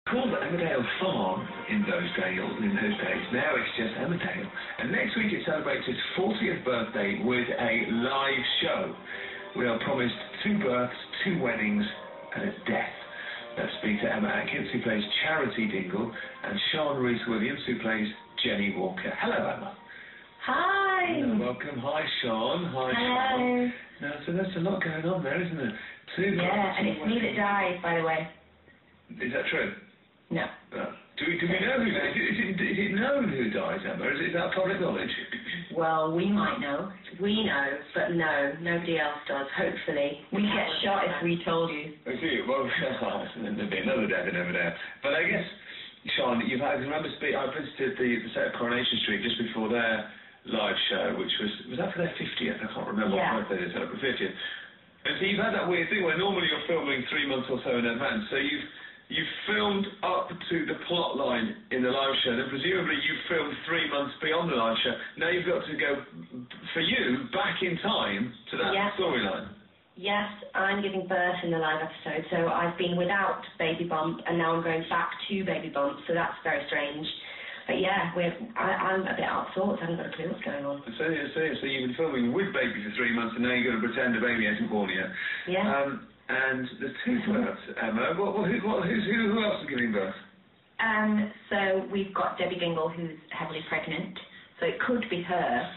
Called Emmerdale Farm in those days. Now it's just Emmerdale. And next week it celebrates its 40th birthday with a live show. We are promised 2 births, 2 weddings, and a death. Let's speak to Emma Atkins, who plays Charity Dingle, and Sian Williams, who plays Jenny Walker. Hello, Emma. Hi. Welcome. Hi, Sian. Hi, Hello. Sian. Now, so there's a lot going on there, isn't there? 2 births, and it's me that died, by the way. Is that true? No. Do we know who dies? Is it known who dies, Emma? Is that public knowledge? Well, we might know. We know, but no, nobody else does, hopefully. We get shot if we told you. I see. Well, there'll be another death in Emmerdale. But I guess, Sian, I visited the set of Coronation Street just before their live show, which was that for their 50th? I can't remember what they did, 50th. And so you've had that weird thing where normally you're filming 3 months or so in advance, so you've filmed up to the plot line in the live show, and presumably you've filmed 3 months beyond the live show. Now you've got to go, for you, back in time to that storyline. Yes, I'm giving birth in the live episode, so I've been without Baby Bump, and now I'm going back to Baby Bump, so that's very strange. But yeah, I'm a bit out of sorts. I haven't got a clue what's going on. So you've been filming with Baby for 3 months, and now you've got to pretend the baby hasn't born yet. Yeah. And the 2 births, Emma, who else is giving birth? So we've got Debbie Dingle, who's heavily pregnant, so it could be her.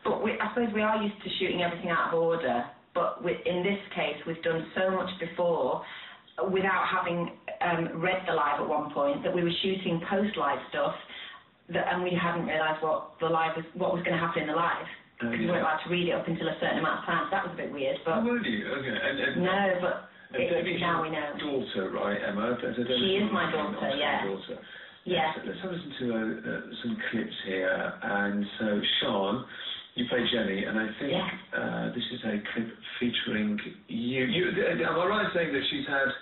But I suppose we are used to shooting everything out of order, but in this case, we've done so much before without having read the live at one point that we were shooting post-live stuff, and we hadn't realised what was going to happen in the live. Because we weren't allowed to read it up until a certain amount of time, so that was a bit weird. But were you? Okay. No, but now we know. Daughter, right, Emma? She is my daughter, yeah. Yeah. Let's have a listen to some clips here. And so, Sian, you play Jenny, and I think this is a clip featuring you. Am I right in saying that she's had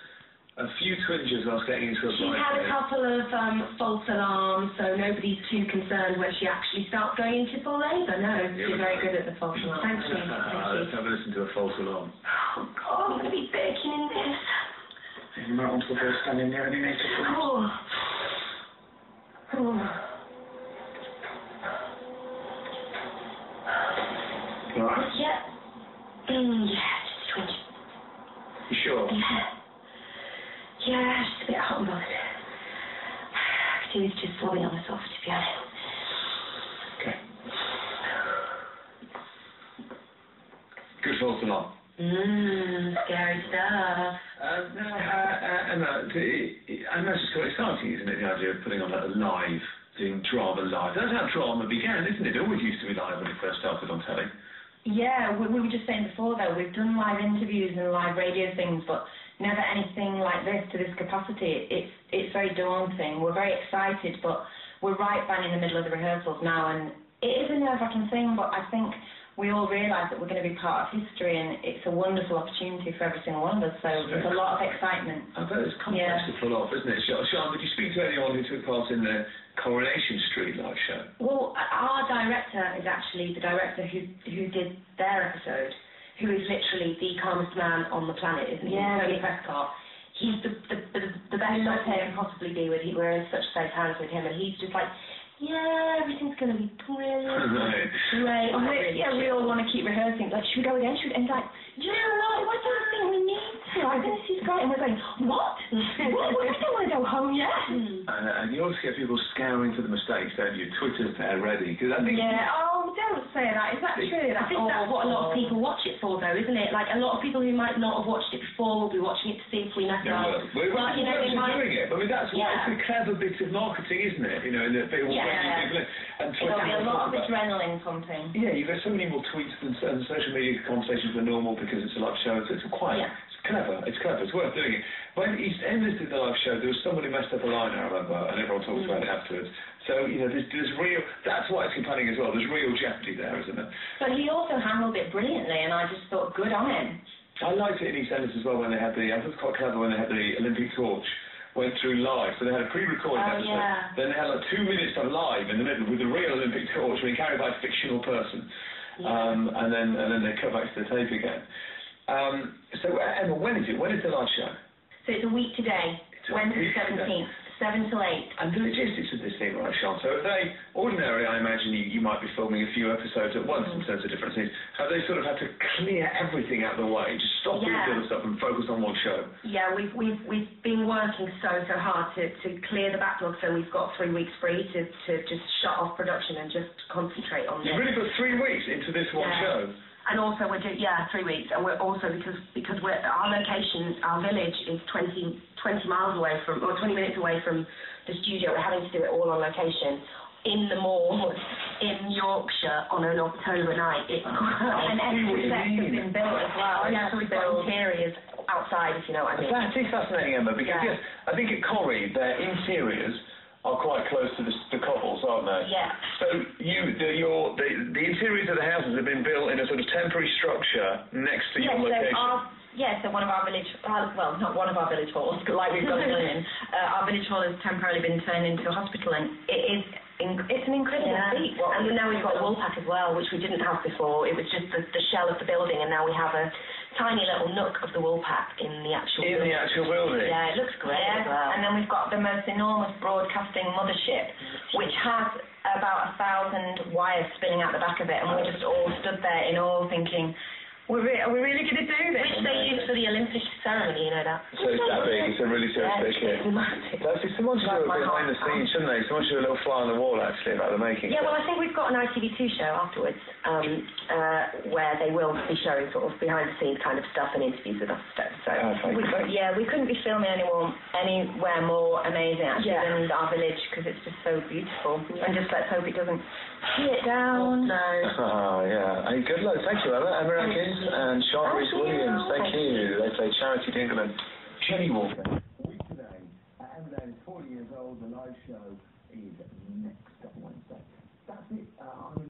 a few twinges whilst getting into a She's had a couple of false alarms, so nobody's too concerned when she actually starts going into full labour. No, she's very good at the false alarm. Thank you. Let's have a listen to a false alarm. Oh, God, I'm going to be baking in this. You might want to avoid standing near any makeup. Right? Yeah. Yeah, just a twinge. You sure? Yeah, just a bit hot and bothered. I could do with just flopping on the sofa, to be honest. Okay. Good false alarm. Scary stuff. Emma, I know it's quite exciting, isn't it, the idea of putting on a live, doing drama live. That's how drama began, isn't it? It always used to be live when it first started on telly. Yeah, we were just saying before, though, we've done live interviews and live radio things, but never anything like this to this capacity. It's very daunting. We're very excited, but we're right bang in the middle of the rehearsals now, and it is a nerve-wracking thing, but I think we all realise that we're going to be part of history, and it's a wonderful opportunity for every single one of us, so there's a lot of excitement. I bet it's complex to pull off, isn't it? Sian, did you speak to anyone who took part in the Coronation Street live show? Well, our director is actually the director who did their episode, who is literally the calmest man on the planet, isn't he? Tony Prescott. He's the best I can possibly be with. We're in such safe hands with him, and he's just like, yeah, everything's going to be brilliant. Great. We all want to keep rehearsing. Like, should we go again? And he's like, you know what? I don't think we need to. I think this is great. And we're going, what? We don't want to go home yet. And you always get people scouring for the mistakes, don't you? Twitter's there ready. Cause I think don't say that. Is that true? I think that's what a lot of people watch it for, though, isn't it? Like, a lot of people who might not have watched it before will be watching it to see if we mess up. We're doing it. I mean, that's why it's a clever bit of marketing, isn't it? You know, in that people and it'll be a lot of adrenaline pumping. Yeah, you get so many more tweets and social media conversations than normal because it's a live show. It's quite... It's clever. It's worth doing it. When EastEnders did the live show, there was someone who messed up a line, I remember, and everyone talked about it afterwards. So, you know, there's real... That's why it's compelling as well. There's real jeopardy there, isn't there? But he also handled it brilliantly, and I just thought, good on him. I liked it in EastEnders as well when they had I thought it was quite clever when they had the Olympic torch. Went through live, so they had a pre-recorded episode. Then they had like 2 minutes of live in the middle with the real Olympic torch being carried by a fictional person, and then they cut back to the tape again. So Emma, when is it? When is the live show? So it's a week today. It's Wednesday 17th, 7 till 8. And the logistics of this thing, right, Sian? So ordinarily, I imagine you might be filming a few episodes at once in terms of different things. Have they sort of had to clear everything out of the way, just stop all the other stuff and focus on one show? Yeah, we've been working so hard to clear the backlog, so we've got 3 weeks free to just shut off production and just concentrate on this. You've really put 3 weeks into this one show? And also we're doing 3 weeks, and we're also because our location, our village is 20 miles away from, or 20 minutes away from the studio. We're having to do it all on location in the mall in Yorkshire on an October night. And every set has been built as well. Yeah, so we've got interiors outside, if you know what I mean. That is fascinating, Emma, because I think at Corrie their interiors are quite close to the cobbles, aren't they? Yeah. So the interiors of the houses have been built in a sort of temporary structure next to your location. So one of our village, well, not one of our village halls, like we've got a million. Our village hall has temporarily been turned into a hospital, and it's an incredible feat. And now we've got a woolpack as well, which we didn't have before. It was just the shell of the building, and now we have a tiny little nook of the woolpack in the actual building. In the actual building? Yeah, it looks great as well. And then we've got the most enormous broadcasting mothership, which has about 1,000 wires spinning out the back of it, and we just all stood there in awe thinking, are we really going to do this? Which they use for the Olympic ceremony, you know that. So it's that big, it's a really serious big hit. Someone should do a behind the scenes, shouldn't they? Someone should do a little fly on the wall, actually, about the making. Yeah, well, I think we've got an ITV2 show afterwards, where they will be showing sort of behind the scenes kind of stuff and interviews with us. So we couldn't be filming anywhere more amazing, actually, than our village, because it's just so beautiful. And just let's hope it doesn't hit down. No. Oh, yeah. Hey, good luck. Thank you, Emma Rankins and Sian Williams. Thank you. They play Charity Dingle. Jenny Walker. Week today, Emmerdale is 40 years old. The live show is